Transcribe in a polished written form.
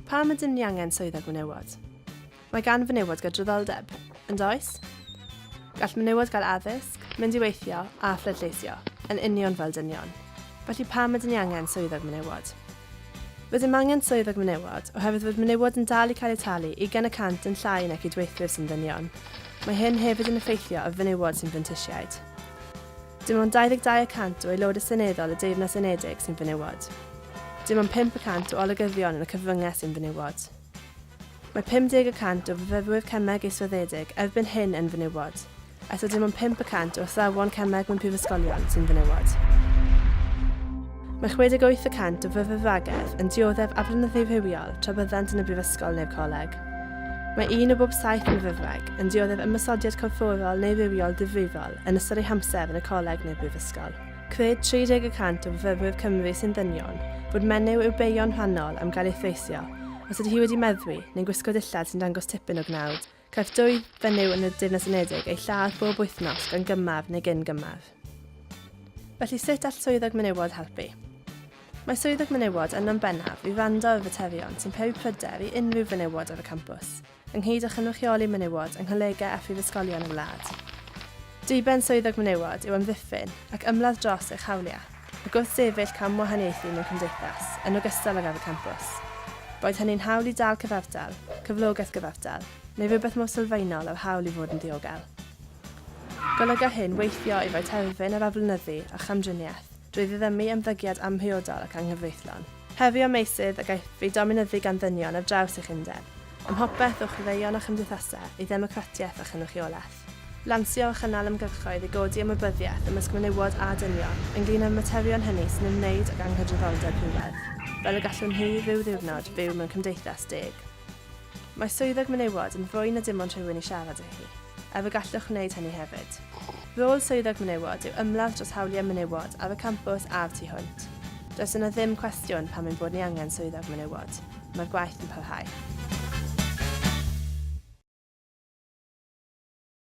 Pam ydym ni angen swyddog menywod? Mae gan fenywod gydraddoldeb, yn does? Gall menywod gael addysg, mynd i weithio a phledleisio, yn union fel dynion. Felly pam ydym ni angen swyddog menywod? Rydym angen swyddog menywod oherwydd fod menywod yn dal i cael eu talu 20% yn llai nac i dweithwyr sy'n ddynion. Mae hyn hefyd yn effeithio y fenywod sy'n fentisiaid. Dim ond 22% o aelodau seneddol y Deyrnas Unedig sy'n fenywod. Dim ond 5% o olygyddion yn y cyfryngau sy'n fenywod. Mae 50% o fyfyrwyr cemeg eisweddedig erbyn hyn yn fenywod, eto dim ond 5% o athrawon cemeg mewn prifysgolion sy'n fenywod. Mae 68% o fyfyrwragedd yn dioddef aflonyddu rhywiol tra byddant yn y brifysgol neu'r coleg. Mae 1 o bob 7 myfyrwraig yn dioddef ymysodiad corfforol neu rywiol difrifol yn ystod eu hamser yn y coleg neu'r brifysgol. Cred 30% o fyfyrwyr Cymru sy'n ddynion fod menyw yw beion rhannol am gael effeithio os ydy hi wedi meddwi neu'n gwisgo dillad sy'n dangos tipyn o gnawd. Caiff 2 fenyw yn y Deyrnas Unedig eu lladd bob wythnos gan gymaf neu gyn gymaf. Felly sut all swyddog menywod helpu? Mae swyddog menywod yn bennaf i wrando ar faterion sy'n peri pryder i unrhyw fenywod ar y campws, ynghyd â chynrychioli menywod yng ngholegau a phrifysgolion y wlad. Diben swyddog menywod yw amddiffyn ac ymladd dros eich hawliau, ac wrth sefyll cam wahaniaethu mewn cymdeithas yn ogystal ag ar y campws. Boed hynny'n hawl i dal cyfartal, cyflogaeth gyfartal, neu rhywbeth mor sylfaenol o'r hawl i fod yn diogel. Golyga hyn weithio i roi terfyn ar aflonyddu a chamdriniaeth drwy ddiddymu ymddygiad amhriodol ac anghyfreithlon. Herio meysydd a gaiff ei dominyddu gan ddynion ar draws eich undeb, ym mhopeth o chwaraeon a chymdeithasau i ddemocratiaeth a chynrychiolaeth. Lansio a chynnal ymgyrchoedd i godi ymwybyddiaeth ymysg menywod a dynion ynglŷn â'r materion hynny sy'n ymwneud ag anghydraddoldeb rhywedd, fel y gallwn hi ryw ddiwrnod byw mewn cymdeithas deg. Mae swyddog menywod yn fwy na dim ond rhywun i siarad â hi, ef y gallwch wneud hynny hefyd. Rôl swyddog menywod yw ymladd dros hawliau menywod ar y campws a'r tu hwnt. Does yna ddim cwestiwn pam ein bod ni angen swyddog menywod. Mae'r gwaith yn parhau.